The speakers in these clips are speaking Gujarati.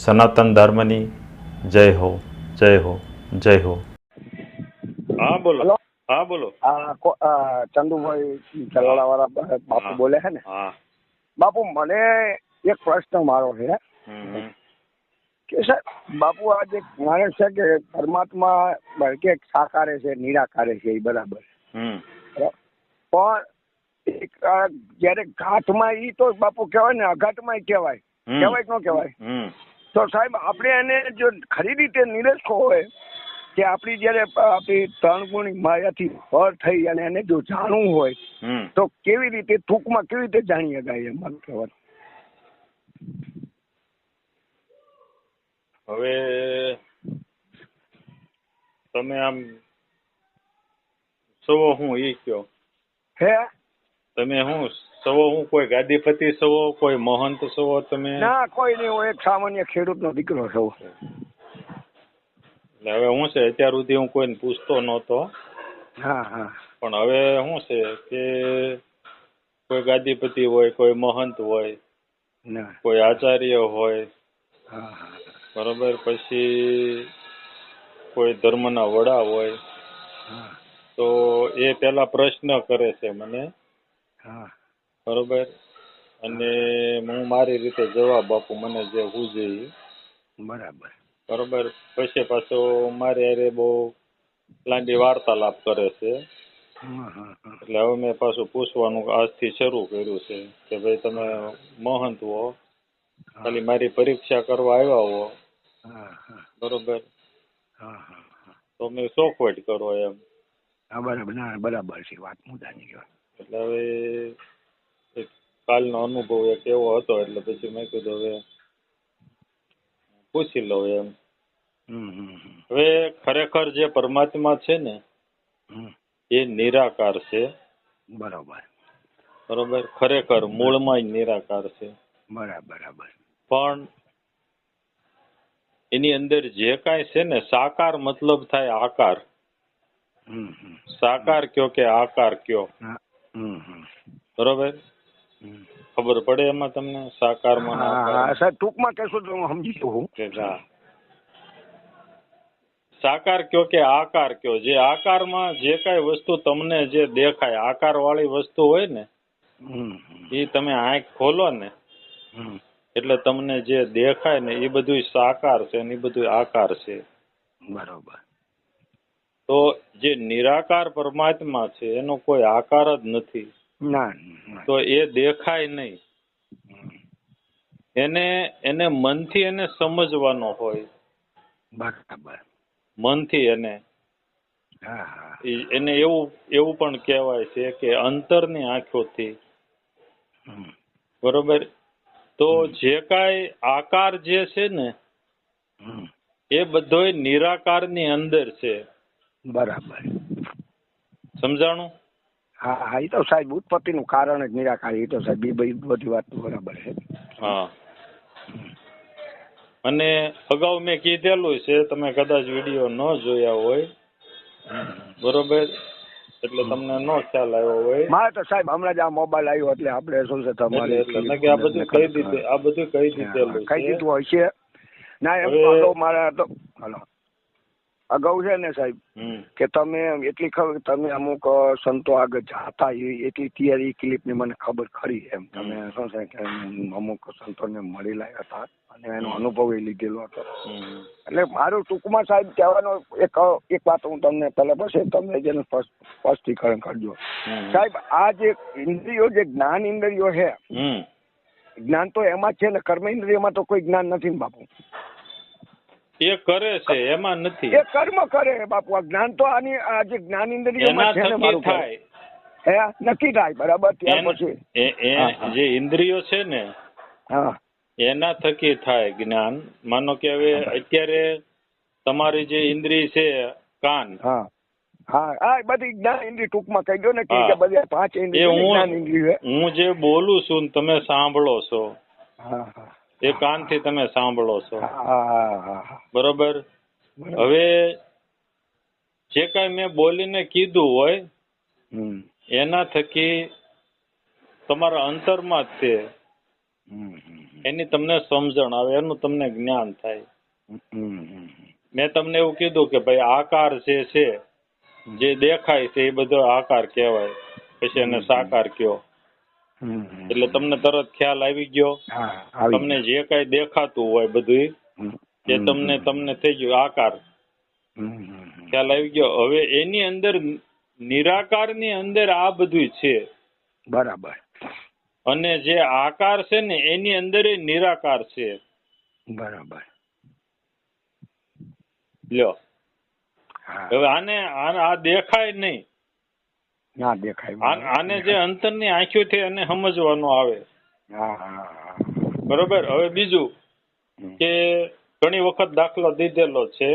સનાતન ધર્મની જય હો, જય હો, જય હો. હા બોલો. હેલો. હા બોલો. ચંદુભાઈ ચલાડા વાળા બાપુ બોલે છે ને? હા. બાપુ મને એક પ્રશ્ન મારો છે કે સાહેબ બાપુ આજે માને છે કે પરમાત્મા કે સાકારે છે નિરાકારે છે એ બરાબર, પણ એક જયારે ઘાટમાં ઈ તો બાપુ કહેવાય ને, અઘાટમાં કહેવાય, કહેવાય કે ન કહેવાય? તો સાહેબ આપણે એને જો ખરી રીતે નિરખો હોય કે આપણી જયારે આપણી ત્રણ ગુણી માયાથી પર થઈ અને એને જો જાણવું હોય તો કેવી રીતે ટૂંકમાં કેવી રીતે જાણી શકાય એમ મારું કહેવાનું. હવે તમે આમ સવો હું ઈ કયો, હે તમે હું સવો હું કોઈ ગાદીપતિ સવો, કોઈ મહંત સવો? તમે ના કોઈ નહીં, હું એક સામાન્ય ખેડૂતનો દીકરો છું. એટલે હવે હું છે, અત્યાર સુધી હું કોઈને પૂછતો નહોતો, હા હા, પણ હવે શું છે કે કોઈ ગાદીપતિ હોય, કોઈ મહંત હોય, ના કોઈ આચાર્ય હોય, હા હા, બરોબર, પછી કોઈ ધર્મના વડા હોય, હા તો એ પેલા પ્રશ્ન કરે છે મને, હા, બરોબર, અને હું મારી રીતે જવાબ આપું મને જે સૂઝે એ. બરાબર. બરોબર, પછી પાછો મારી હારે બહુ લાંબી વાર્તાલાપ કરે છે. હા હા હા, એટલે હવે મેં પાછું પૂછવાનું આજથી શરૂ કર્યું છે કે ભાઈ તમે મહંત હો, ખાલી મારી પરીક્ષા કરવા આવ્યા હો, હા હા, બરોબર, હા હા હા, તો મેં ચોખવટ કરો એમ. હા બરાબર, ના બરાબર છે, વાત મુદ્દાની કહેવાય. એટલે હવે એક કાલનો અનુભવ એક એવો હતો એટલે પછી મેં કીધું હવે પૂછી લઉં એમ. હવે ખરેખર જે પરમાત્મા છે ને એ નિરાકાર છે. બરાબર. બરોબર, ખરેખર મૂળમાં જ નિરાકાર છે. બરાબર. પણ એની અંદર જે કાંઈ છે ને, સાકાર મતલબ થાય આકાર. સાકાર કયો કે આકાર કયો, બરોબર, ખબર પડે એમાં તમને સાકારમાં ને આકાર? હા સાહેબ ટૂંકમાં કહેશો તો હું સમજી શકું. સાકાર કયો કે આકાર કયો, જે આકારમાં જે કાંઈ વસ્તુ તમને જે દેખાય, આકાર વાળી વસ્તુ હોય ને, એ તમે આંખ ખોલો ને એટલે તમને જે દેખાય ને એ બધું સાકાર છે ને એ બધું આકાર છે. બરોબર. તો જે નિરાકાર પરમાત્મા છે એનો કોઈ આકાર જ નથી. ના. તો એ દેખાય નહીં. એને મનથી એને સમજવાનો હોય. બરાબર. મનથી એને હા. એને એવું પણ કહેવાય છે કે અંતરની આંખોથી, બરોબર, તો જે કાંઈ આકાર જે છે ને એ બધોય નિરાકારની અંદર છે. બરાબર. સમજાણું? હા, એ તો સાહેબ ઉત્પત્તિનું કારણ જ નિરાકાર, એ તો સાહેબ એ બધી વાત બરાબર છે. હા. અને અગાઉ મેં કીધેલું છે, તમે કદાચ વિડીયો ન જોયા હોય, બરોબર, એટલે તમને ન ખ્યાલ આવ્યો હોય. મારે તો સાહેબ હમણાં જ આ મોબાઈલ આવ્યો એટલે આપણે શું છે તમારી એટલે આ બધું કહી દીધેલું કઈ દીધું હોય છે. ના એમ તો મારા તો અગાઉ છે ને સાહેબ કે તમે એટલી ખબર, તમે અમુક સંતો આગળ જાતા એટલી તૈયારી ક્લિપ ની મને ખબર ખરી એમ. તમે શું છે કે અમુક સંતોને મળેલા હતા અને એનો અનુભવ એ લીધેલો હતો. એટલે મારું ટૂંકમાં સાહેબ કહેવાનો એક વાત હું તમને પહેલા પછી તમે જેને સ્પષ્ટીકરણ કરજો સાહેબ. આ જે ઇન્દ્રિયો, જે જ્ઞાન ઇન્દ્રિયો છે, જ્ઞાન તો એમાં છે ને, કર્મ ઇન્દ્રિયમાં તો કોઈ જ્ઞાન નથી ને બાપુ? એ કરે છે એમાં નથી, એ કર્મ કરે બાપુ. આ જ્ઞાન તો આની આ જે જ્ઞાન ઇન્દ્રિયમાં છે ને મારું થાય, હે નક્કી થાય. બરાબર. ત્યાર પછી જે ઇન્દ્રિયો છે ને એના થકી થાય જ્ઞાન. માનો કે હવે અત્યારે તમારી જે ઇન્દ્રિય છે કાન, બધી જ્ઞાન ઇન્દ્રિય ટૂંકમાં કહી દો ને કે બધી 5 ઇન્દ્રિય જ્ઞાન ઇન્દ્રિય. હું જે બોલું છું ને તમે સાંભળો છો, એ કાનથી તમે સાંભળો છો, બરોબર. હવે જે કાંઈ મેં બોલીને કીધું હોય એના થકી તમારા અંતરમાં જ તે એની તમને સમજણ આવે, એનું તમને જ્ઞાન થાય. મેં તમને એવું કીધું કે ભાઈ આકાર જે છે, જે દેખાય છે એ બધો આકાર કહેવાય, પછી એને સાકાર કયો. એટલે તમને તરત ખ્યાલ આવી ગયો. તમને જે કઈ દેખાતું હોય બધું એ તમને થઈ ગયું આકાર, ખ્યાલ આવી ગયો. હવે એની અંદર નિરાકાર ની અંદર આ બધું છે. બરાબર. અને જે આકાર છે ને એની અંદર એ નિરાકાર છે. બરાબર. લ્યો હવે આને આ દેખાય નહીં, ના દેખાય. આને જે અંતરની આંખોથી એને સમજવાનું આવે. બરોબર. હવે બીજું કે ઘણી વખત દાખલો દીધેલો છે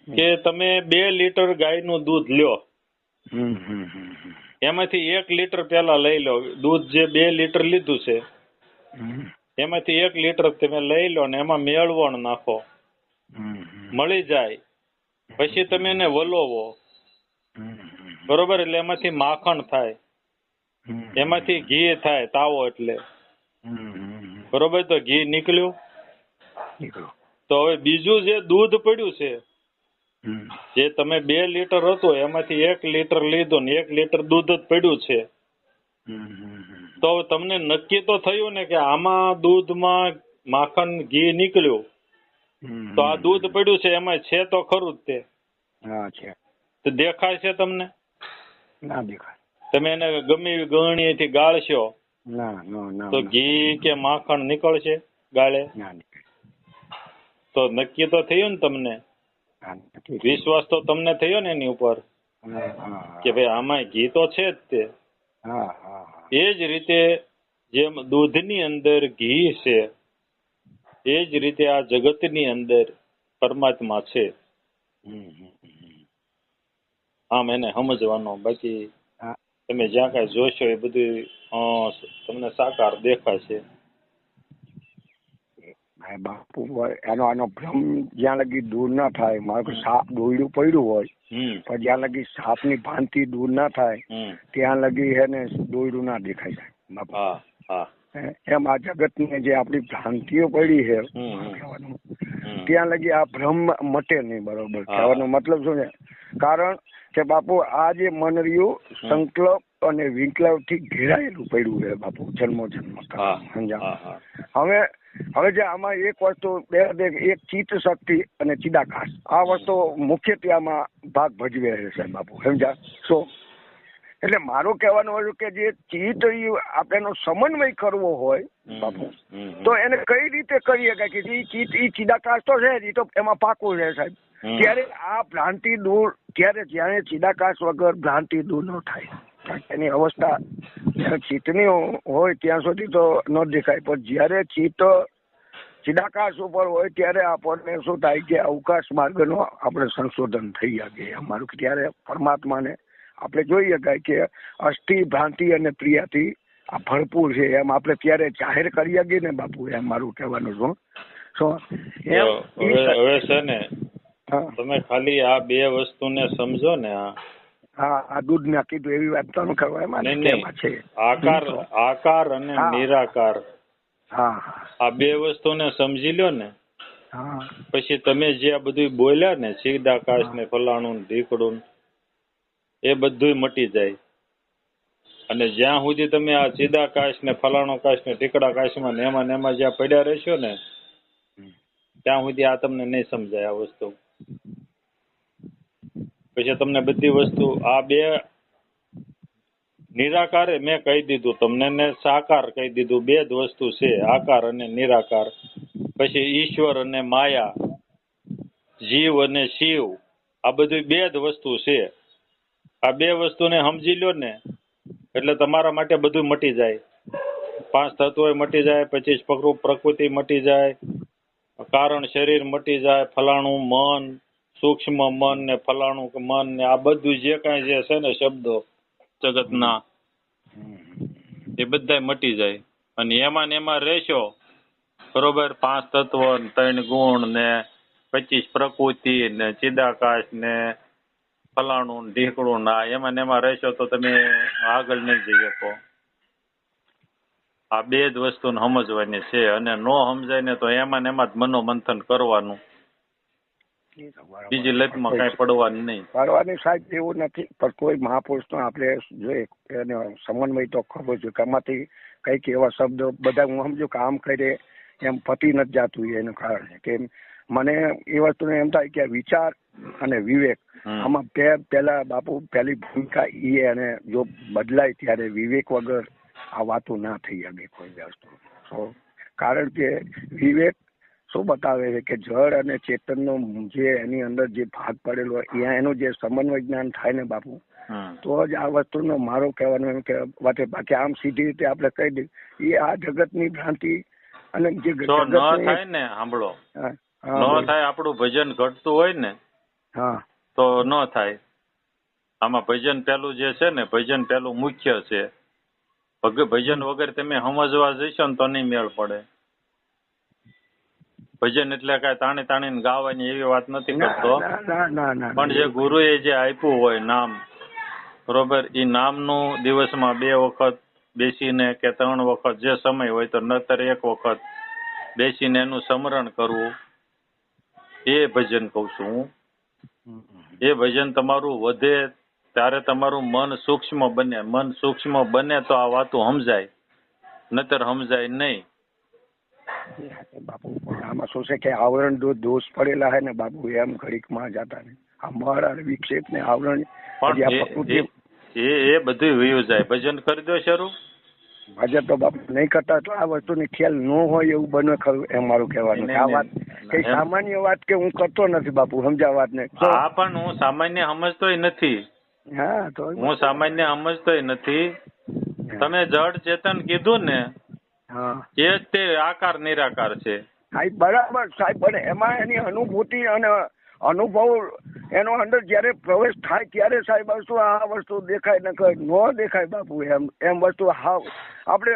કે તમે 2 લીટર ગાયનું દૂધ લ્યો, એમાંથી 1 લીટર પેલા લઈ લો. દૂધ જે 2 લીટર લીધું છે એમાંથી 1 લીટર તમે લઈ લો ને એમાં મેળવણ નાખો, મળી જાય. પછી તમે એને વલોવો, બરોબર. એટલે એમાંથી માખણ થાય, એમાંથી ઘી થાય, તાવો એટલે, બરોબર. તો ઘી નીકળ્યું. તો હવે બીજું જે દૂધ પડ્યું છે, જે તમે 2 લીટર હતું એમાંથી 1 લીટર લીધું ને 1 લીટર દૂધ જ પડ્યું છે, તો તમને નક્કી તો થયું ને કે આમાં દૂધમાં માખણ ઘી નીકળ્યું, તો આ દૂધ પડ્યું છે એમાં છે તો ખરું જ તે. તો દેખાય છે તમને? ના દેખાય. તમે એને ગમે એવી ગરણીથી ગાળશો તો ઘી કે માખણ નીકળશે ગાળે? તો નક્કી તો થયું ને તમને, વિશ્વાસ તો તમને થયો ને એની ઉપર કે ભાઈ આમાં ઘી તો છે જ તે. એ જ રીતે જેમ દૂધની અંદર ઘી છે એ જ રીતે આ જગતની અંદર પરમાત્મા છે. આમ એને સમજવાનો. બાકી તમે જ્યાં કાંઈ જોશો એ બધું તમને સાકાર દેખાશે. બાપુ આનો ભ્રમ જ્યાં લગી દૂર ના થાય, મારું સાપ દોરડું પડ્યું હોય પણ જ્યાં લગી સાપની ભાનથી દૂર ના થાય ત્યાં લગી હે ને દોરડું ના દેખાય જાય. એમ આ જગત ની જે આપડી ભ્રાંતિઓ પડી છે કહેવાનું, ત્યાં લગી આ ભ્રમ મટે નહીં. બરોબર. કહેવાનો મતલબ શું છે? કારણ કે બાપુ આ જે મન રહ્યું સંકલ્પ અને વિકલ્પ થી ઘેરાયેલું પડ્યું છે બાપુ, જન્મો જન્મ. સમજા? હવે જે આમાં એક વસ્તુ એક ચિત્ત શક્તિ અને ચિદાકાશ, આ વસ્તુ મુખ્યત્વે આમાં ભાગ ભજવે છે બાપુ. સમજા? શું એટલે મારું કહેવાનું હોય કે જે ચિત્ત આપણે સમન્વય કરવો હોય બાપુ, તો એને કઈ રીતે કરીએ કે જે ચિત્ત એ ચિદાકાશ તો છે જ, તો એમાં પાકું છે સાહેબ. ત્યારે આ ભ્રાંતિ દૂર, જ્યારે ચિદાકાશ વગર ભ્રાંતિ દૂર ન થાય, એની અવસ્થા ચિત્તની હોય ત્યાં સુધી તો ન દેખાય. પણ જયારે ચિત્ત ચિદાકાશ ઉપર હોય ત્યારે આપણને શું થાય કે અવકાશ માર્ગનો આપણે સંશોધન થઈ શકે અમારું. ત્યારે પરમાત્માને આપણે જોઈએ કે અસ્થિ ભ્રાંતિ અને પ્રિયાથી આ ભરપૂર છે એમ આપણે ત્યારે જાહેર કરી શકીએ ને બાપુ. એમ મારું કહેવાનું શું હવે છે ને, તમે ખાલી આ 2 વસ્તુને સમજો ને. આ દૂધ ના કીધું એવી વાત તો કરવા છે. આકાર અને નિરાકાર, આ 2 વસ્તુને સમજી લ્યો ને, પછી તમે જે આ બધું બોલ્યા ને ચિદાકાશ ને ફલાણું ઢીકડું, એ બધું મટી જાય. અને જ્યાં સુધી તમે આ ચિદાકાશ ને ફલાણો કાશ ને ઢીકડા કાશમાં ને એમાં જ્યાં પડ્યા રહેશો ને ત્યાં સુધી આ તમને નહીં સમજાય આ વસ્તુ. પછી તમને બધી વસ્તુ આ 2 નિરાકારે મેં કહી દીધું તમને ને સાકાર કહી દીધું. 2 જ વસ્તુ છે, આકાર અને નિરાકાર. પછી ઈશ્વર અને માયા, જીવ અને શિવ, આ બધું 2 જ વસ્તુ છે. આ 2 વસ્તુને સમજી લ્યો ને એટલે તમારા માટે બધું મટી જાય. 5 તત્વો મટી જાય, 25 પ્રકૃતિ મટી જાય, કારણ શરીર મટી જાય, ફલાણું મન, સૂક્ષ્મ મન ને ફલાણું મન ને આ બધું જે કાંઈ જે છે ને શબ્દો જગતના એ બધા મટી જાય. અને એમાં રહેશો, બરોબર. 5 તત્વ, 3 ગુણ ને 25 પ્રકૃતિ ને ચિદાકાશ ને ફલાણું ઢીકડું ના એમાં રહેશો તો તમે આગળ નહીં જઈ શકો. આ બે જ વસ્તુને સમજવાની છે, અને નો સમજાય ને તો એમાં ને એમાં જ મનોમંથન કરવાનું, બીજી લતમાં કઈ પડવાનું નહીં. પડવાની સાહેબ એવું નથી, પણ કોઈ મહાપુરુષનો આપણે જોઈએ એને સમન્વય તો ખબર છે કે આમાંથી કઈક એવા શબ્દો બધા હું સમજુ કે આમ કરે એમ પતી નથી જતું એનું કારણ કે મને એ વસ્તુને એમ થાય કે વિચાર અને વિવેક આમાં પેલા બાપુ પહેલી ભૂમિકા એ, અને જો બદલાય ત્યારે વિવેક વગર આ વાતો ના થઈ શકે કોઈ વસ્તુ. કારણ કે વિવેક શું બતાવે છે કે જળ અને ચેતનનો જે એની અંદર જે ભાગ પડેલો હોય એનું જે સમન્વય જ્ઞાન થાય ને બાપુ, તો જ આ વસ્તુનો મારો કહેવાનો એમ કે બાકી આમ સીધી રીતે આપણે કહી દઈએ એ આ જગતની ભ્રાંતિ અને જે ન થાય ને, સાંભળો, ન થાય આપણું ભજન ઘટતું હોય ને તો ન થાય. આમાં ભજન પેલું જે છે ને, ભજન પેલું મુખ્ય છે. ભજન વગર તમે સમજવા જઈશો ને તો નહીં મેળ પડે. ભજન એટલે કઈ તાણી તાણીને ગાવાની એવી વાત નથી કરતો, પણ જે ગુરુએ જે આપ્યું હોય નામ, બરોબર, એ નામનું દિવસમાં 2 વખત બેસીને કે 3 વખત જે સમય હોય તો નતર 1 વખત બેસીને એનું સ્મરણ કરવું, એ ભજન કઉ છું હું. એ ભજન તમારું વધે ત્યારે તમારું મન સૂક્ષ્મ બને. મન સૂક્ષ્મ બને તો આ વાતો સમજાય, નતર સમજાય નહીં. બાપુ આમાં શું છે કે આવરણ દોષ પડેલા હે ને બાપુ, એમ ઘડીકમાં જતા ને આ મળ અને વિક્ષેપ ને આવરણ પણ એ બધું વયું જાય. ભજન કરી દો શરૂ. ભજન તો બાપુ નહીં કરતા તો આ વસ્તુની ખ્યાલ ન હોય એવું બને ખરું, એમ મારું કહેવાનું. આ વાત કઈ સામાન્ય વાત કે હું કરતો નથી બાપુ, સમજા વાત ને. હા, પણ હું સામાન્ય સમજતોય નથી. હા, તો હું સામાન્ય સમજતોય નથી. તમે જડ ચેતન કીધું ને, એ જ તે આકાર નિરાકાર છે. સાહેબ બરાબર સાહેબ, પણ એમાં એની અનુભૂતિ અને અનુભવ એનો અંદર જયારે પ્રવેશ થાય ત્યારે સાહેબ વસ્તુ આ વસ્તુ દેખાય ન દેખાય બાપુ. એમ વસ્તુ હાવ આપણે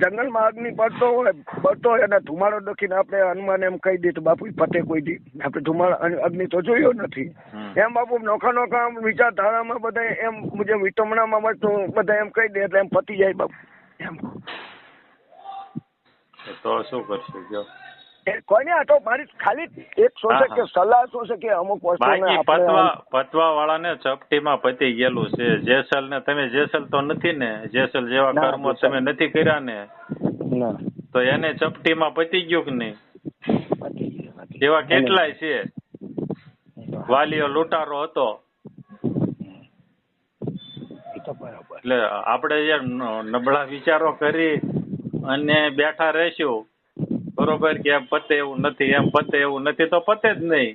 જંગલમાં અગ્નિ બળતો હોય અને ધુમાડો દખીને આપણે હનુમાન એમ કહી દઈએ તો બાપુ પતે કોઈ દી આપણે ધુમાડો અગ્નિ તો જોયો નથી. એમ બાપુ નોખા વિચારધારામાં બધા એમ મુજબ વિટમણામાં વસ્તુ બધા એમ કહી દે એટલે એમ પતી જાય બાપુ. એમ તો શું કરશું જો કોઈ નહીં, આ તો મારી ખાલી એક શું છે કે સલાહ શું છે કે અમુક વસ્તુ પતવા વાળાને ચપટીમાં પતી ગયેલું છે. જેસલ ને તમે જેસલ તો નથી ને, જેસલ જેવા કર્મો તમે નથી કર્યા ને, તો એને ચપટીમાં પતી ગયું કે નહીં? એવા કેટલાય છે. વાલીઓ લૂંટારો હતો. એટલે આપણે જે નબળા વિચારો કરી અને બેઠા રહેશું, બરોબર, કે એમ પતે એવું નથી, એમ પતે એવું નથી, તો પતે જ નહીં.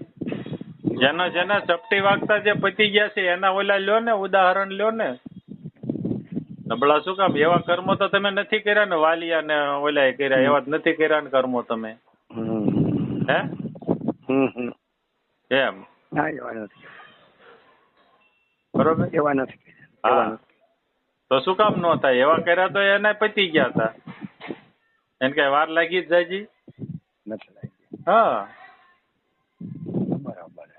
જેના ચપટી વાગતા જે પતી ગયા છે એના ઓલા લ્યો ને, ઉદાહરણ લ્યો ને. નબળા શું કામ? એવા કર્મો તો તમે નથી કર્યા ને, વાલિયા ને ઓલા કર્યા એવા જ નથી કર્યા ને કર્મો તમે. હે એમ બરોબર, એવા નથી. હા, તો શું કામ ન થાય? એવા કર્યા તો એને પતી ગયા હતા. એને કઈ વાર લાગી જ જાયજી નથી લાગી. હા, બરાબર.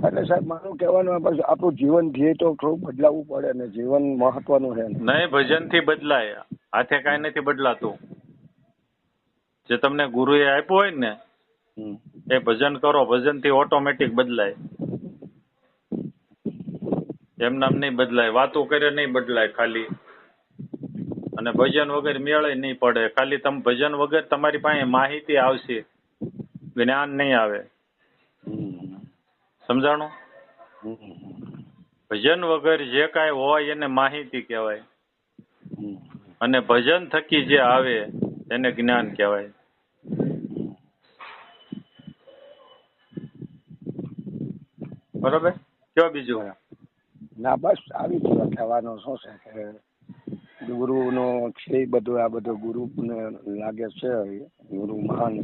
એટલે સાહેબ મારું કહેવાનું આપણું જીવન ધ્યેય તો થોડું બદલાવવું પડે ને, જીવન મહત્વનું છે. નહીં, ભજન થી બદલાય, હાથે કઈ નથી બદલાતું. જે તમને ગુરુએ આપ્યું હોય ને એ ભજન કરો, ભજન થી ઓટોમેટિક બદલાય. એમ નામ નહીં બદલાય, વાતો કરે નહીં બદલાય ખાલી. અને ભજન વગર મેળે નહીં પડે. ખાલી તમે ભજન વગર તમારી પાસે માહિતી આવશે, જ્ઞાન નહીં આવે. સમજાણું? ભજન વગર જે કાંઈ હોય એને માહિતી કહેવાય, અને ભજન થકી જે આવે એને જ્ઞાન કહેવાય. બરોબર? કયો બીજું? ના બસ આવી જ કહેવાનો શું છે કે ગુરુનો છે બધું, આ બધું ગુરુને લાગે છે ગુરુ મહાન.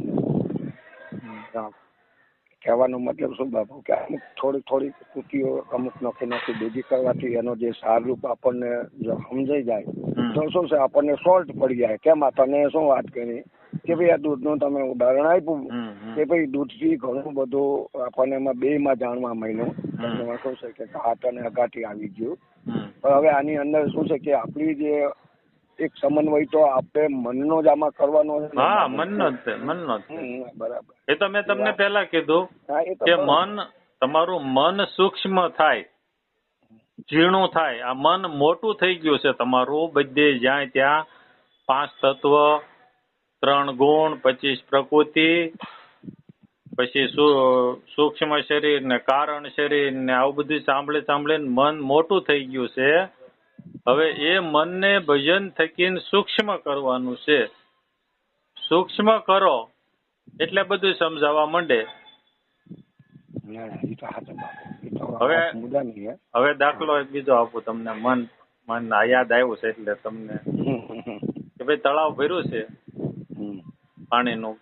કહેવાનો મતલબ શું બાપુ કે અમુક થોડી કૃતિઓ અમુક નોખી ભેગી કરવાથી એનો જે સારરૂપ આપણને જો સમજાઈ જાય તો શું છે આપણને સોલ્ટ પડી જાય. કેમ તને શું વાત કરી કે ભાઈ આ દૂધનું તમે ઉદાહરણ આપ્યું કે ભાઈ દૂધથી ઘણું બધું આપણને એમાં બેમાં જાણવા મળ્યું. એમાં શું છે કે હાથ અને અગાટી આવી ગયું. પણ હવે આની અંદર શું છે કે આપણી જે એક સમન્વય તો આપણે મનનો જ આમાં કરવાનો છે. હા, મનનો જ છે, મનનો જ છે. બરાબર. એ તો મેં તમને પહેલા કીધું કે તમારું મન સૂક્ષ્મ થાય, ઝીણું થાય. આ મન મોટું થઈ ગયું છે તમારું, બધે જ્યાં ત્યાં 5 તત્વ, 3 ગુણ, 25 પ્રકૃતિ, પછી સૂક્ષ્મ શરીર ને કારણ શરીર ને આવું બધું સાંભળીને મન મોટું થઈ ગયું છે. હવે એ મનને ભજન થકીને સૂક્ષ્મ કરવાનું છે. સૂક્ષ્મ કરો એટલે બધું સમજાવવા માંડે. હવે દાખલો એક બીજો આપું તમને. મન યાદ આવ્યું છે એટલે તમને કે ભાઈ તળાવ ભર્યું છે પાણીનું,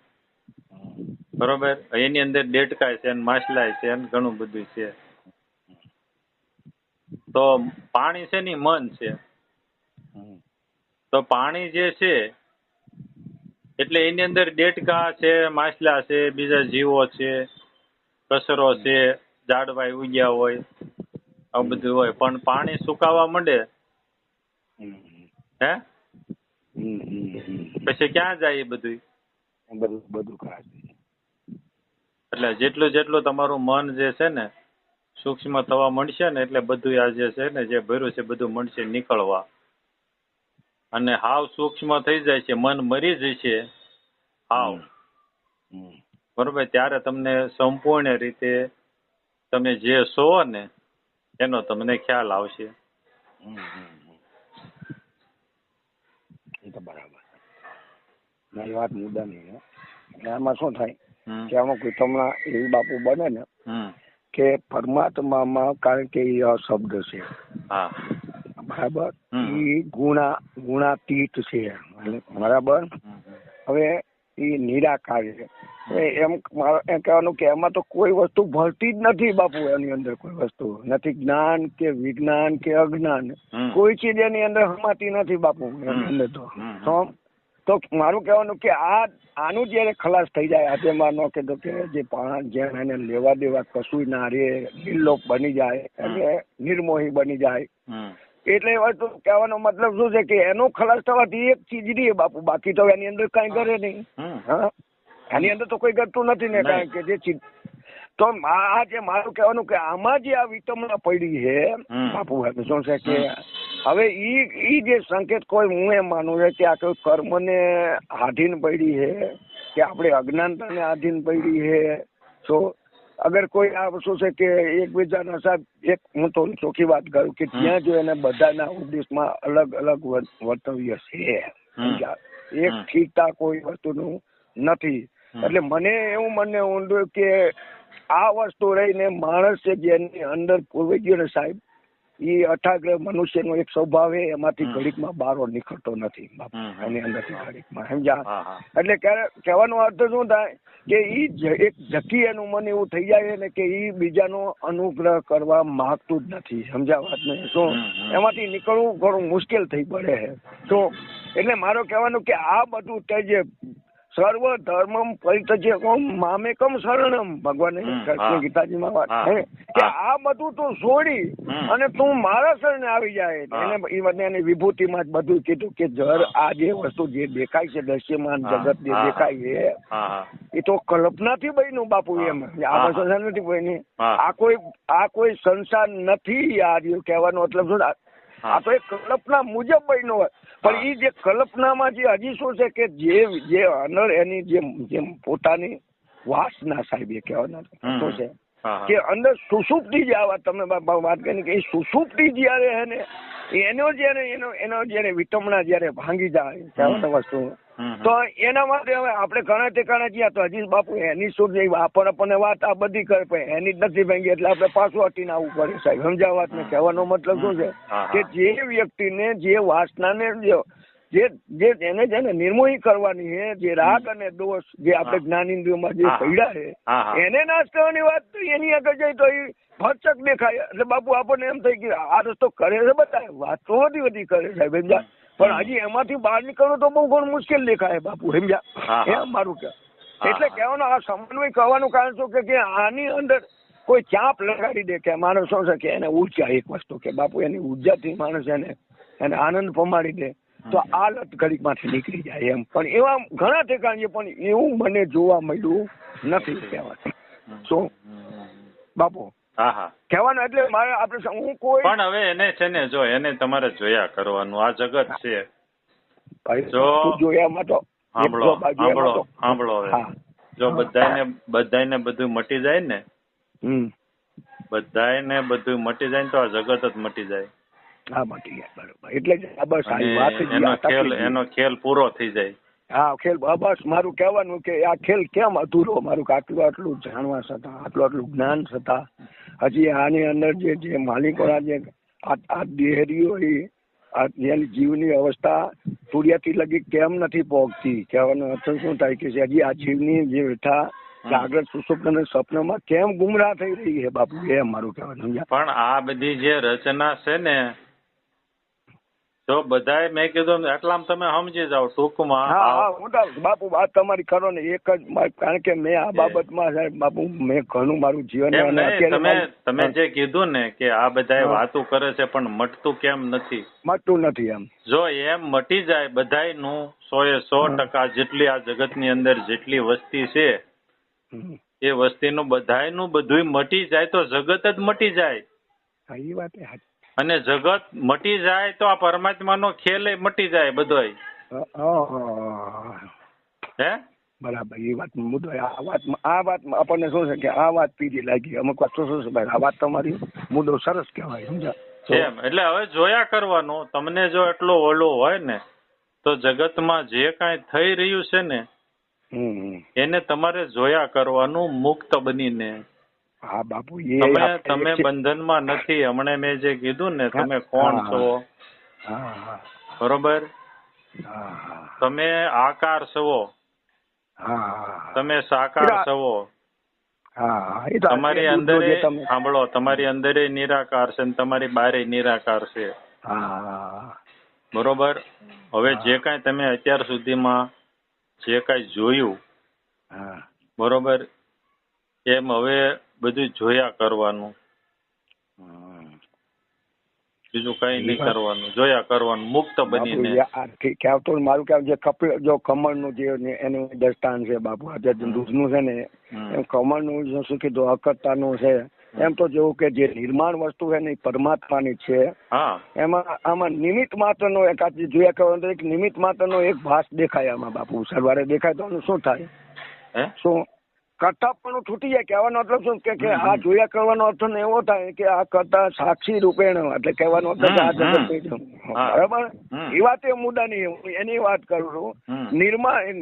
બરોબર. એની અંદર ડેટકાય છે, માછલાય છે, ઘણું બધું છે. તો પાણી છે ની મન છે. તો પાણી જે છે એટલે એની અંદર ડેટકા છે, માછલા છે, બીજા જીવો છે, કચરો છે, ઝાડવાય ઉગ્યા હોય, આવું બધું હોય. પણ પાણી સુકાવા માંડે હે પછી ક્યાં જાય એ બધું? એટલે જેટલું તમારું મન જે છે ને સૂક્ષ્મ થવા માંડશે ને એટલે બધું આ જે છે ને જે ભર્યું છે બધું માંડશે નીકળવા. અને હાવ સૂક્ષ્મ થઈ જાય છે, મન મરી જશે હાવ, બરોબર. ત્યારે તમને સંપૂર્ણ રીતે તમે જે છો ને એનો તમને ખ્યાલ આવશે. બરાબર. મારી વાત મુદ્દા નહીં. આમાં શું થાય કે આમાં કોઈ તમને એવી બાપુ બને ને કે પરમાત્મામાં, કારણ કે એ શબ્દ છે બરાબર, એ ગુણાતીત છે બરાબર. હવે એ નિરાકાર છે. એમ કહેવાનું કે એમાં તો કોઈ વસ્તુ ભરતી જ નથી બાપુ. એની અંદર કોઈ વસ્તુ નથી, જ્ઞાન કે વિજ્ઞાન કે અજ્ઞાન, કોઈ ચીજ એની અંદર હમાતી નથી બાપુ એની અંદર. તો મારું કહેવાનું કે આનું જયારે ખલાસ થઈ જાય, આજે માનો કે જે જેમ એને લેવા દેવા કશું ના રે, નિર્લોપ બની જાય એટલે નિર્મોહી બની જાય, એટલે એ વસ્તુ કહેવાનો મતલબ શું છે કે એનો ખલાસ થવાથી એક ચીજ રહી બાપુ, બાકી તો એની અંદર કઈ કરે નહીં. હા, એની અંદર તો કોઈ કરતું નથી ને, કારણ કે જે ચીજ. તો આ જે મારું કહેવાનું કે આમાં જે આ વિટમણા પડી છે બાપુ, શું છે કે હવે ઈ જે સંકેત કોઈ હું એમ માનું છે કે આ કોઈ કર્મને આધીન પડી છે કે આપણે અજ્ઞાનતાને આધીન પડી છે. તો અગર કોઈ આ શું છે કે એકબીજાના સાહેબ, એક હું તો ચોખ્ખી વાત કરું કે ત્યાં જો એને બધાના ઉદ્દેશમાં અલગ અલગ વર્તવ્ય છે, એક ઠીકતા કોઈ વસ્તુનું નથી. એટલે મને એવું ઊંડું કે આ વસ્તુ રહીને માણસ છે જેની અંદર પૂર્વી ગયો ને સાહેબ, એ અઠાગ્રહ મનુષ્યનો એક સ્વભાવ છે, એમાંથી ઘડીકમાં બારો નીકળતો નથી બાપુ, એની અંદરથી ઘડીકમાં, સમજ્યા? એટલે કહેવાનો અર્થ શું થાય કે એક ઝકી એનું મન એવું થઈ જાય ને કે એ બીજાનો અનુગ્રહ કરવા માંગતું જ નથી, સમજ્યા વાત ને? શું એમાંથી નીકળવું ઘણું મુશ્કેલ થઈ પડે છે. તો એટલે મારો કહેવાનું કે આ બધું જે સર્વ ધર્મમ પરિત્યજ્ય મામેકમ શરણમ, ભગવાને ગીતાજીમાં વાત છે કે આ બધું તું છોડી અને તું મારા શરણે આવી જાય. એની વિભૂતિમાં જ બધું કીધું કે જર આ જે વસ્તુ જે દેખાય છે દૃશ્યમાન જગત જે દેખાય છે એ તો કલ્પનાથી બન્યું બાપુ. એમ આ સંસાર નથી બની, આ કોઈ સંસાર નથી. આ કહેવાનો મતલબ શું, આ તો એક કલ્પના મુજબ બન્યો હોય. પણ એ જે કલ્પનામાં જે હજી શું છે કે જે અંદર એની જેમ પોતાની વાસના સાહેબ, એ કહેવાના શું છે કે અંદર સુષુપ્તિ જે આવા તમે વાત કરી કે એ સુષુપ્તિ જયારે હે ને એનો જયારે વિટમણા જયારે ભાંગી જાય કહેવાના વસ્તુ, તો એના માટે હવે આપણે ઘણા ઠેકાણા ગયા તો હજી બાપુ એની શું આપણને વાત આ બધી કરે પણ એની જ નથી ભાંગી, એટલે આપણે પાછું હટીને આવવું પડે સાહેબ, સમજાવ વાત ને? કહેવાનો મતલબ શું છે કે જે વ્યક્તિને જે વાસનાને એને જેને નિર્મોહી કરવાની છે, જે રાગ અને દોષ જે આપણે જ્ઞાનેન્દ્રિયોમાં જે પડ્યા છે એને નાશ કરવાની વાત, એની આગળ જાય તો એ ભરચક દેખાય. એટલે બાપુ આપણને એમ થઈ ગયું આ રસ્તો કરે છે બધા, વાત તો બધી કરે સાહેબ, સમજ્યા? પણ હજી એમાંથી બહાર નીકળવું તો બહુ ઘણું મુશ્કેલ દેખાય બાપુ, સમજ્યા? એમ મારું કે એટલે કહેવાનું આ સમન્વય કરવાનું કારણ શું કે આની અંદર કોઈ ચાપ લગાડી દે કે માણસ શું છે કે એને ઉર્જા, એક વસ્તુ કે બાપુ એની ઉર્જાથી માણસ એને આનંદ પમાડી દે તો આ લત ઘડીકમાંથી નીકળી જાય એમ. પણ એવા ઘણા ઠેકાણે પણ એવું મને જોવા મળ્યું નથી કહેવાતું. શું બાપુ હા હા કહેવાનું એટલે મારે આપણે હું કોઈ પણ હવે એને છે ને જો એને તમારે જોયા કરવાનું. આ જગત છે જો જોયામાં તો સાંભળો હવે જો બધાને બધું મટી જાય ને બધાને બધું મટી જાય ને તો આ જગત જ મટી જાય. હા મટી જાય બરોબર. એટલે જ બસ આ વાત એનો ખેલ પૂરો થઈ જાય. હા ખેલ બસ મારું કહેવાનું કે આ ખેલ કેમ અધૂરો મારું આટલું જાણવા છતાં આટલું જ્ઞાન છતાં હજી આની અંદર જે માલિકોના જે આ દેહરીઓ જેની જીવની અવસ્થા સૂર્યથી લગી કેમ નથી પહોંચતી. કહેવાનો અર્થ શું થાય કે હજી આ જીવની જે બેઠા જાગ્રત સુષુપ્ત અને સ્વપ્નમાં કેમ ગુમરાહ થઈ રહી છે બાપુ એ મારું કહેવાનું. પણ આ બધી જે રચના છે ને જો બધાએ મેં કીધું એટલામાં તમે સમજી જાઓ ટૂંકમાં. હા બાપુ વાત તમારી કરો ને એક જ કારણ કે મેં આ બાબતમાં સાહેબ બાપુ મેં ઘણું મારું જીવન તમે જે કીધું ને કે આ બધા વાતો કરે છે પણ મટતું કેમ નથી. મટતું નથી એમ. જો એમ મટી જાય બધાયનું 100% જેટલી આ જગતની અંદર જેટલી વસ્તી છે એ વસ્તીનું બધાયનું બધું મટી જાય તો જગત જ મટી જાય. હા એ વાત અને જગત મટી જાય તો આ પરમાત્માનો ખેલ મટી જાય બધોય. હે બરાબર એ વાત મુદ્દો આ વાત આપણને શું છે કે આ વાત પીધી લાગી અમુક વાત શું છે આ વાત તમારી મુદ્દો સરસ કહેવાય સમજ્યા. એમ એટલે હવે જોયા કરવાનું. તમને જો એટલો ઓલો હોય ને તો જગતમાં જે કાંઈ થઈ રહ્યું છે ને એને તમારે જોયા કરવાનું મુક્ત બનીને. હા બાપુ તમે બંધનમાં નથી. હમણાં મેં જે કીધું ને તમે કોણ છો બરોબર. તમે આકાર છો તમે સાકાર છો. તમારી અંદર સાંભળો તમારી અંદર નિરાકાર છે તમારી બારે નિરાકાર છે બરોબર. હવે જે કાંઈ તમે અત્યાર સુધીમાં જે કાંઈ જોયું બરોબર એમ હવે બધું જોયા કરવાનું. બીજું કઈ નહીં કરવાનું. જોયા કરવાનું મુક્ત બનીને. મારું કહેવું જે કપિલ જો કમળનું જે એનું દ્રષ્ટાંત છે બાપુ અત્યારે દૂધનું છે ને એમ કમળનું શું કીધું અકર્તાનું છે એમ તો જેવું કે જે નિર્માણ વસ્તુ છે ને એ પરમાત્માની છે. એમાં આમાં નિમિત્ત માત્રનો એક જોયા કરવાનું એક નિમિત્ત માત્રનો એક ભાસ દેખાય આમાં બાપુ. સવારે દેખાય તો શું થાય શું કરતા પણ છૂટી જાય. કહેવાનો મતલબ શું કે આ જોયા કરવાનો અર્થ એવો થાય કે આ કરતા સાક્ષી રૂપેણ એટલે કહેવાનો અર્થ આ જગત બરાબર એ વાત એ મુદ્દાની એની વાત કરું છું.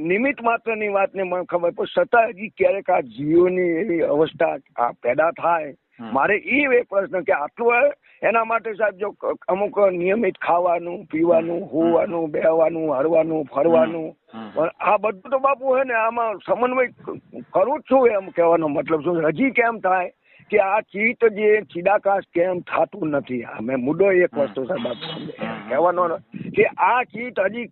નિમિત્ત માત્રની વાતને મને ખબર પણ છતાં હજી ક્યારેક આ જીવોની એવી અવસ્થા આ પેદા થાય. મારે એ એક પ્રશ્ન કે આટલું એના માટે સાહેબ જો અમુક નિયમિત ખાવાનું પીવાનું હોવાનું બેહવાનું હરવાનું ફરવાનું આ બધું તો બાપુ હે ને આમાં સમન્વય કરું જ છું. એમ કહેવાનો મતલબ શું હજી કેમ થાય કે આ ચિત્ત જે ચિદાકાશ કેમ થતું નથી. મેં મુદ્દો એક વસ્તુ સાહેબ બાપુ કહેવાનો કે આ ચિત્ત હજી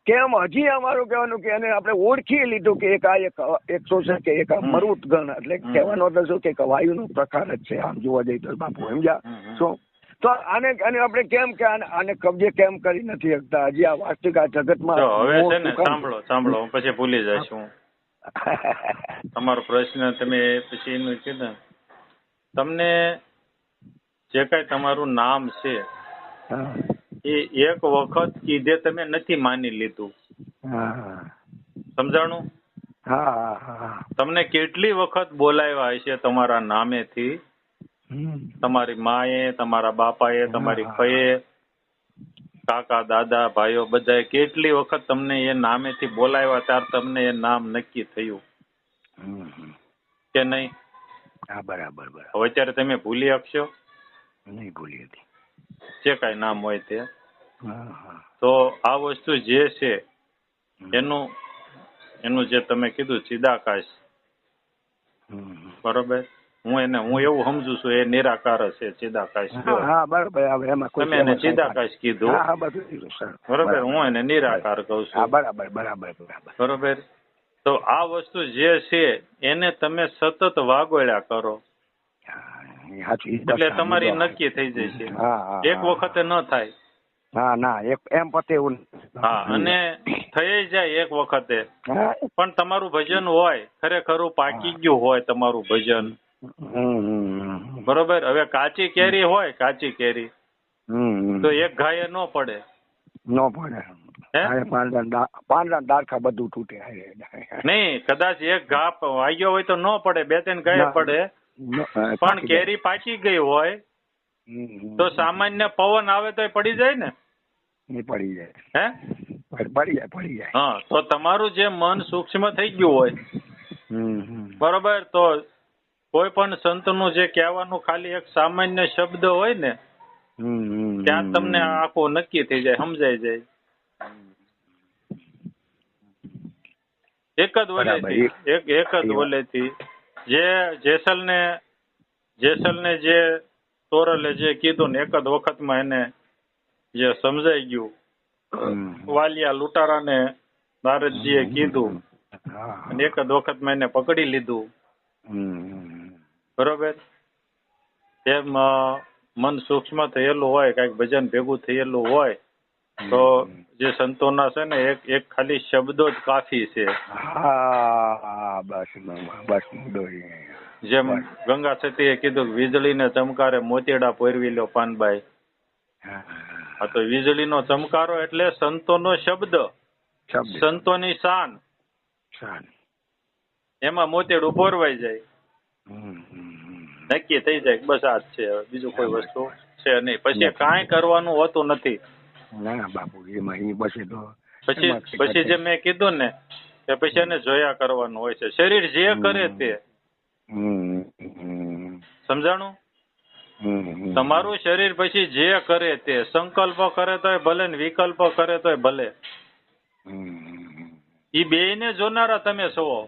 કેમ હજી અમારું કહેવાનું કે એને આપણે ઓળખી લીધું કે એક આ એક છે કે એક આ મરુત ગણ એટલે કહેવાનો તો શું કે વાયુનો પ્રકાર જ છે આમ જોવા જઈએ તો બાપુ સમજ્યા શું. તો આને આપણે કેમ કે આને કબજે કેમ કરી નથી શકતા હજી આ વાસ્તવિક આ જગતમાં. હવે છે ને સાંભળો હું પછી ભૂલી જઈશ હું તમારો પ્રશ્ન તમે પછી એનું કીધું તમને જે કઈ તમારું નામ છે એ એક વખત કીધે તમે નથી માની લીધું. સમજાણું. તમને કેટલી વખત બોલાવ્યા હશે તમારા નામેથી. તમારી માએ તમારા બાપાએ તમારી ફઈએ કાકા દાદા ભાઈઓ બધાએ કેટલી વખત તમને એ નામેથી બોલાવ્યા ત્યારે તમને એ નામ નક્કી થયું કે નહીં. બરાબર. હવે અત્યારે તમે ભૂલી શકશો નહીં ભૂલી હતી જે કઈ નામ હોય તે. તો આ વસ્તુ જે છે એનું જે તમે કીધું ચિદાકાશ બરોબર. હું એવું સમજુ છું એ નિરાકાર છે ચિદાકાશ. તમે એને ચિદાકાશ કીધું બરોબર. હું એને નિરાકાર કહું છું બરોબર. તો આ વસ્તુ જે છે એને તમે સતત વાગોળ્યા કરો એટલે તમારી નક્કી થઈ જશે. એક વખતે ન થાય. હા ના એમ પતે એવું. હા, અને થઈ જાય એક વખતે, પણ તમારું ભજન હોય ખરેખરું પાકી ગયું હોય તમારું ભજન, બરોબર. હવે કાચી કેરી હોય, કાચી કેરી તો એક ઘાયે ન પડે. ન પડે. પાંદડા દારખા બધું તૂટે. નહીં, કદાચ એક ઘા વાગ્યો હોય તો ન પડે, 2-3 ઘાયે પડે, પણ કેરી પાકી ગઈ હોય તો સામાન્ય પવન આવે તો પડી જાય ને. પડી જાય. હે, પડી જાય. હા, તો તમારું જે મન સૂક્ષ્મ થઈ ગયું હોય, બરોબર, તો કોઈ પણ સંતનું જે કહેવાનું ખાલી એક સામાન્ય શબ્દ હોય ને, ત્યાં તમને આખું નક્કી થઈ જાય, સમજાઈ જાય. એક જ ઓલેથી જે જેસલને જે તોરલે જે કીધું ને, એક જ વખતમાં એને જે સમજાઈ ગયું. વાલિયા લૂંટારાને નારદજીએ કીધું અને એક જ વખતમાં એને પકડી લીધું. બરોબર. એમ મન સૂક્ષ્મ થયેલું હોય, કઈક ભજન ભેગું થયેલું હોય તો જે સંતોના છે ને, એક ખાલી શબ્દો જ કાફી છે. જેમ ગંગા સતીએ કીધું, વીજળીને ચમકારે મોતીડા પોરવી લો પાનબાઈ. હા, તો વીજળીનો ચમકારો એટલે સંતોનો શબ્દ, સંતોની શાન, એમાં મોતીડું પોરવાઈ જાય, નક્કી થઈ જાય. બસ આ જ છે, બીજું કોઈ વસ્તુ છે નહીં. પછી કાંઈ કરવાનું હોતું નથી. પછી જે મેં કીધું ને કે પછી એને જોયા કરવાનું હોય છે. શરીર જે કરે તે, સમજાણું? તમારું શરીર પછી જે કરે તે, સંકલ્પ કરે તોય ભલે ને વિકલ્પ કરે તોય ભલે, ઈ બેયને જોનારા તમે છો.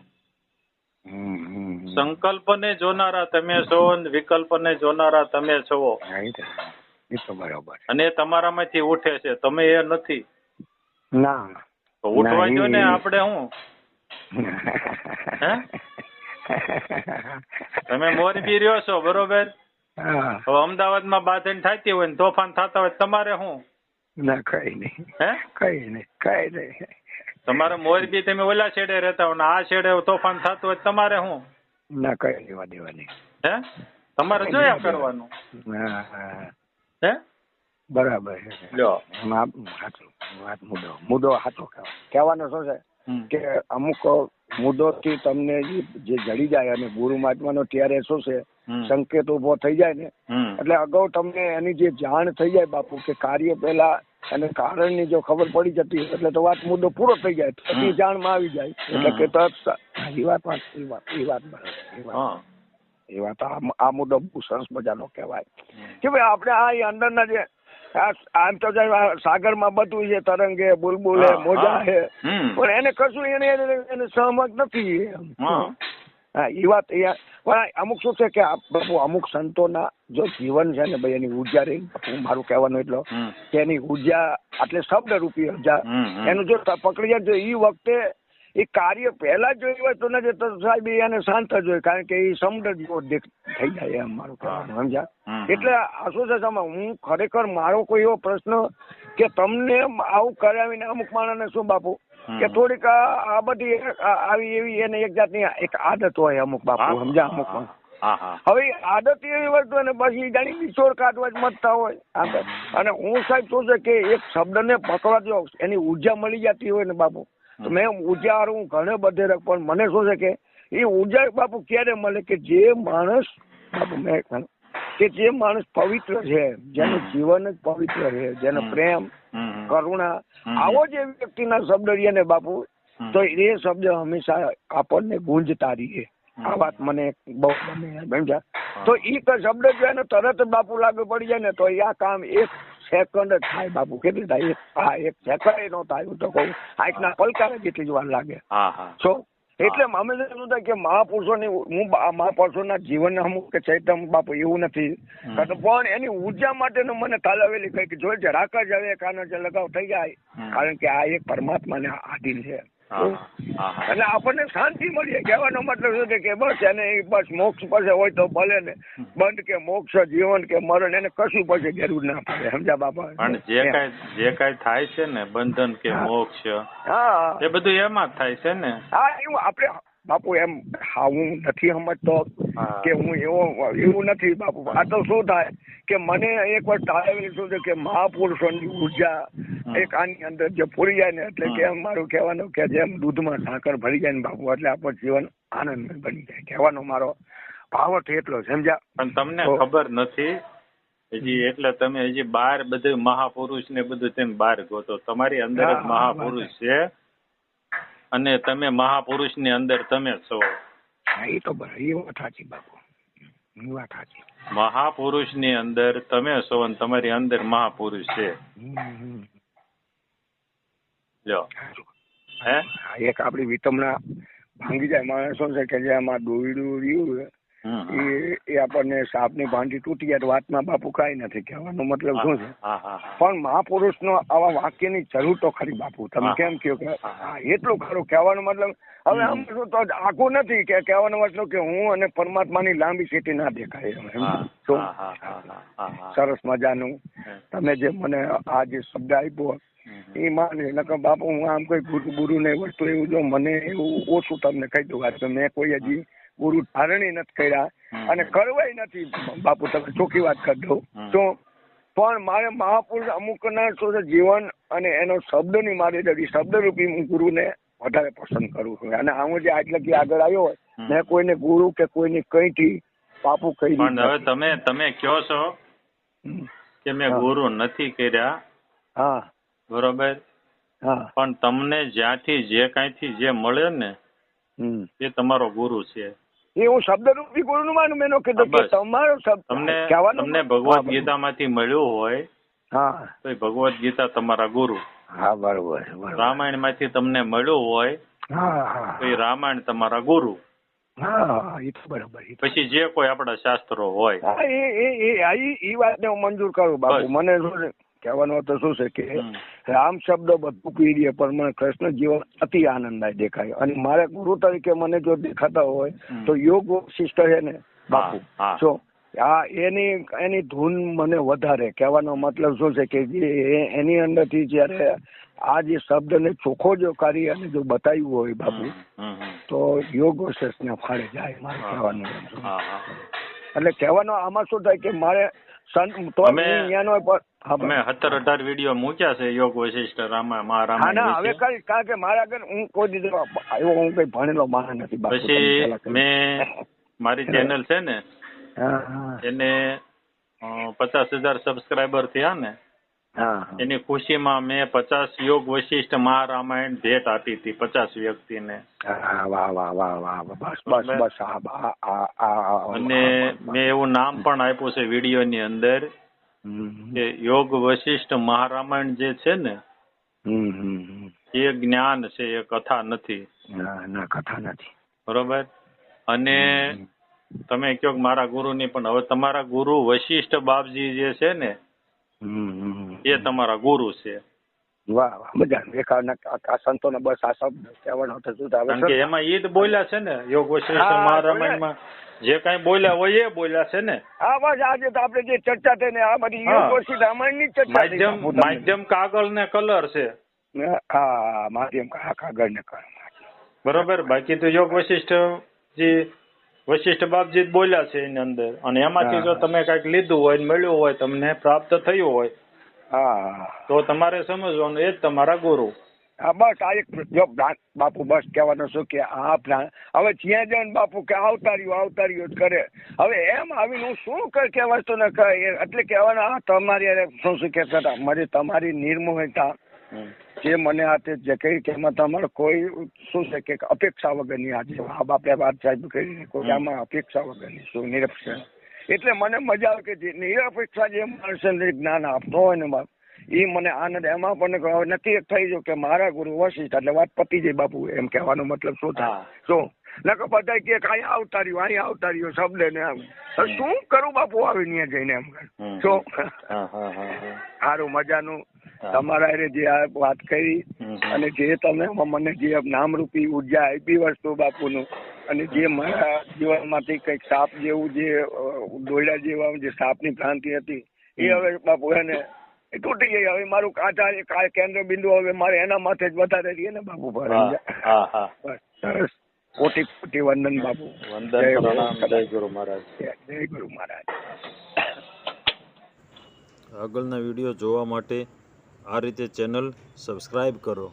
સંકલ્પને જોનારા તમે છો, વિકલ્પને જોનારા તમે છો. અને તમારામાંથી ઉઠે છે, તમે એ નથી. ના, તો ઉઠવા જો ને આપણે. હું હે, તમે મોરબી રહ્યો છો, બરોબર. હવે અમદાવાદમાં બાધન થતી હોય ને તોફાન થતા હોય, તમારે શું? ના, કઈ નહીં. હે, કઈ નહીં. તમારે મોરબી તમે ઓલા છેડે રહેતા હોય ને આ છેડે તોફાન થતું હોય, તમારે શું? ના, કઈ લેવા દેવાની. હે, તમારે જોયા કરવાનું. હે, બરાબર મુદ્દો સાચો કહેવાનો શું છે કે અમુક મુદ્દો થી તમને જે જડી જાય અને ગુરુ મહાત્માનો ત્યારે શું છે સંકેત ઉભો થઈ જાય ને, એટલે અગાઉ તમને એની જે જાણ થઈ જાય બાપુ કે કાર્ય પહેલા અને કારણની જો ખબર પડી જતી એટલે તો વાત મુદ્દો પૂરો થઈ જાય, પછી જાણમાં આવી જાય. એટલે કે એ વાત આ મુદ્દો બહુ સરસ મજાનો કહેવાય કે ભાઈ આપણે આ અંદરના જે આમ તો સાગરમાં બધું છે, તરંગે બુલબુલ હે, મોજા હે, પણ એને કશું એને સહમત નથી. હા, એ વાત પણ અમુક શું છે કે બાપુ અમુક સંતોના જો જીવન છે ને ભાઈ, એની ઉર્જા રહી, મારું કહેવાનું એટલો કે એની ઉર્જા એટલે શબ્દ રૂપી ઉર્જા એનું જો પકડી જાય તો એ વખતે એ કાર્ય પહેલા જોયું હોય તો ને તો સાહેબ એને શાંત જ હોય, કારણ કે એ સમુદ્ર જેવો થઈ જાય, એમ મારું કહેવાનું. સમજ્યા? એટલે આ શું છે હું ખરેખર મારો કોઈ એવો પ્રશ્ન કે તમને આવું કરાવીને અમુક માણસને શું બાપુ કે થોડીક આ બધી આવી એવી એને એક જાતની એક આદત હોય અમુક બાપુ. સમજ્યા? અમુક હવે આદત એવી વસ્તુ અને પછી જાણી કિશોર કાઢવા જ મતતા હોય. અને હું સાહેબ શું છે કે એક શબ્દને પકડવા જો એની ઉર્જા મળી જતી હોય ને બાપુ, તો મેં ઉર્જા હું ઘણે બધે રખ, પણ મને શું છે કે એ ઉર્જા બાપુ ક્યારે મળે કે જે માણસ બાપુ મેં કે જે માણસ પવિત્ર છે, જેનું જીવન જ પવિત્ર છે, જેનો પ્રેમ કરુણા આવો જે વ્યક્તિના શબ્દ રહીએ ને બાપુ, તો એ શબ્દ હંમેશા આપણને ગુંજતા રહીએ. આ વાત મને બહુ ગમે. સમજ્યા? તો એ શબ્દ જો એને તરત બાપુ લાગુ પડી જાય ને તો આ કામ એક સેકન્ડ જ થાય બાપુ. કેટલી થાય? એક સેકન્ડ નો થાય તો કહું આંખના પલકારે જેટલી જ વાર લાગે. એટલે અમે શું થાય કે મહાપુરુષોની હું મહાપુરુષોના જીવન અમુક કે ચૈતન્ય બાપુ એવું નથી, પણ એની ઉર્જા માટેનું મને તાલાવેલી કઈ કે જોઈ જરાક જ હવે કાનો લગાવ થઈ જાય, કારણ કે આ એક પરમાત્માને આધીન છે. એટલે આપણને શાંતિ મળીએ. કહેવાનો મતલબ શું છે કે બસ એને બસ મોક્ષ પાસે હોય તો ભલે ને, બંધ કે મોક્ષ, જીવન કે મરણ, એને કશું પછી જરૂર ના પડે. સમજ્યા બાપા? પણ જે કાંઈ થાય છે ને, બંધન કે મોક્ષ, હા, એ બધું એમાં જ થાય છે ને. હા, એવું આપણે બાપુ એમ હું નથી સમજતો કે હું એવું નથી બાપુ. આ તો શું થાય કે મને એક વાર તાળાવેલી શું છે કે મહાપુરુષોની ઉર્જા એક આની અંદર જે પૂરી જાય ને, એટલે કે મારું કહેવાનું કે જેમ દૂધમાં સાકર ભરી જાય ને બાપુ, એટલે આપણું જીવન આનંદ બની જાય. કહેવાનો મારો ભાવ એટલો. સમજ્યા? પણ તમને ખબર નથી હજી, એટલે તમે હજી બહાર બધું મહાપુરુષ ને બધું તેમ બહાર ગોતો. તમારી અંદર જ મહાપુરુષ છે, અને તમે મહાપુરુષ ની અંદર તમે છો. એ તો બરાબર, એ વાત સાચી બાપુ, એ વાત સાચી. મહાપુરુષ ની અંદર તમે છો અને તમારી અંદર મહાપુરુષ છે. લ્યો, હે એક આપડી વિતમણા ભાંગી જાય માણસો છે કે જે આમાં દોરડું રહ્યું એ આપણને સાપની ભાંડી તૂટી જાય વાતમાં બાપુ કઈ નથી. કહેવાનો મતલબ શું છે? પણ મહાપુરુષ નો આવા વાક્યની જરૂર તો ખરી બાપુ. તમે કેમ કહો કે એટલું ખરું? કહેવાનો મતલબ હવે આમ શું તો આખું નથી કે કહેવાનો મતલબ કે હું અને પરમાત્માની લાંબી સીટી ના દેખાય. સરસ મજાનું તમે જે મને આ જે શબ્દ આપ્યો એ માને નકર બાપુ હું આમ કઈ ગુરુ ને વસ્તુ એવું જો મને એવું ઓછું તમને કહી દઉં કે મેં કોઈ હજી ગુરુ ધારણી નથી કર્યા અને કરવાય નથી બાપુ. તમે ચોખ્ખી વાત કરી દઉં તો પણ મારે મહાપુરુષ અમુક ના શું છે જીવન અને એનો શબ્દની મારી શબ્દરૂપી હું ગુરુને વધારે પસંદ કરું છું. અને હું જે આજ લગી આગળ આવ્યો હોય મેં કોઈને ગુરુ કે કોઈની કઈથી બાપુ કહી દીધું. હવે તમે કહો છો કે મેં ગુરુ નથી કર્યા, હા બરોબર, હા, પણ તમને જ્યાંથી જે કાંઈથી જે મળે ને એ તમારો ગુરુ છે. એ હું શબ્દરૂપી ગુરુ નું માનું. મેં કીધું કે તમારો તમને ભગવદ ગીતા માંથી મળ્યું હોય હા તો એ ભગવદ ગીતા તમારા ગુરુ. હા બરોબર. રામાયણ માંથી તમને મળ્યું હોય તો એ રામાયણ તમારા ગુરુ. હા એ તો બરોબર. પછી જે કોઈ આપણા શાસ્ત્રો હોય એ વાતને હું મંજૂર કરું બાપુ. મને શું કહેવાનો તો શું છે કે રામ શબ્દ બધું પીડીએ પણ મને કૃષ્ણ જીવન અતિ આનંદદાય દેખાય. અને મારા ગુરુ તરીકે મને જો દેખાતા હોય તો યોગ સિસ્ટર છે ને બાપુ, જો એની ધૂન મને વધારે. કહેવાનો મતલબ શું છે કે જે એની અંદરથી જયારે આ જે શબ્દને ચોખ્ખો જો કરી અને જો બતાવ્યું હોય બાપુ તો યોગ ને ફાળે જાય. મારે કહેવાનું એટલે કહેવાનો આમાં શું થાય કે મારે અમે 17-18 વિડીયો મૂક્યા છે યોગ વશિષ્ઠ રામાયણ. હવે કારણ કે મારા આગળ હું કોઈ દીધો આવ્યો, હું કઈ ભણેલો માણસ નથી. પછી મેં મારી ચેનલ છે ને એને 50,000 સબસ્ક્રાઈબર થયા ને, એની ખુશીમાં મેં 50 યોગ વશિષ્ઠ મહારામાયણ ભેટ આપી હતી 50 વ્યક્તિને. અને મેં એવું નામ પણ આપ્યું છે વિડીયો ની અંદર કે યોગ વશિષ્ઠ મહારામાયણ જે છે ને એ જ્ઞાન છે, એ કથા નથી. કથા નથી, બરોબર. અને તમે કહો મારા ગુરુ ની, પણ હવે તમારા ગુરુ વશિષ્ઠ બાપજી જે છે ને એ તમારા ગુરુ છે. વાહ વાહ, મજા. સંતોને બસ આ શબ્દ કહેવાનો હતો. કારણ કે એમાં ઈ જ બોલ્યા છે ને યોગ વશિષ્ઠ મહારામાયણમાં જે કઈ બોલ્યા હોય એ બોલ્યા છે ને. હા બસ આજે તો આપણે જે ચર્ચા થઈ ને આ બધી યોગ વશિષ્ઠ રામાયણની ચર્ચા. માધ્યમ કાગળ ને કલર છે. હા માધ્યમ કાગળ ને કલર, બરોબર. બાકી તો યોગ વશિષ્ઠ જે વશિષ્ઠ બાપજી બોલ્યા છે એની અંદર, અને એમાંથી જો તમે કઈક લીધું હોય મળ્યું હોય તમને પ્રાપ્ત થયું હોય તો તમારે સમજવાનું એ જ તમારા ગુરુ. હા બસ આ એક જો બાપુ બસ કહેવાનું શું કે આ હવે જ્યાં જઈને બાપુ કે આવતાર્યું જ કરે. હવે એમ આવીને હું શું કે વસ્તુ ને કહે એટલે કહેવાના તમારી શું શું કહેતા મારી તમારી નિર્મોહતા જે મને હાથે જે કઈ કે એમાં તમારે કોઈ શું છે કે અપેક્ષા વગરની આજે આ બાપે વાત સાહેબ કરીને કોઈ આમાં અપેક્ષા વગરની શું નિરપેક્ષ. એટલે મને મજા આવે કે જે નિરપેક્ષા જે માણસને જ્ઞાન આપતો હોય ને બાપ એ મને આનંદ. એમાં પણ નક્કી થઈ ગયું કે મારા ગુરુ વશિષ્ઠ એટલે વાત પતી જાય બાપુ. એમ કહેવાનો મતલબ શું થાય? શું નકર બધા કે અહીંયા આવતા રહ્યો શબ્દ ને આમ શું કરું બાપુ આવી ત્યાં જઈને એમ શું સારું મજાનું. તમારા હારે જે આ વાત કરી અને જે તમે મને જે નામરૂપી ઉર્જા આપી વસ્તુ બાપુનું, અને જે મારા જીવનમાંથી કંઈક સાપ જેવું જે દોયડા જેવા જે સાપની ભ્રાંતિ હતી એ હવે બાપુ એને તૂટી ગઈ. હવે મારું કાચા કેન્દ્ર બિંદુ હવે મારે એના માથે જ વધારે રહીએ ને બાપુ. સરસ. કોટી કોટી વંદન બાપુ. વંદન પ્રણામ. જય ગુરુ મહારાજ. જય ગુરુ મહારાજ. આગળના વિડીયો જોવા માટે આ રીતે ચેનલ સબસ્ક્રાઈબ કરો.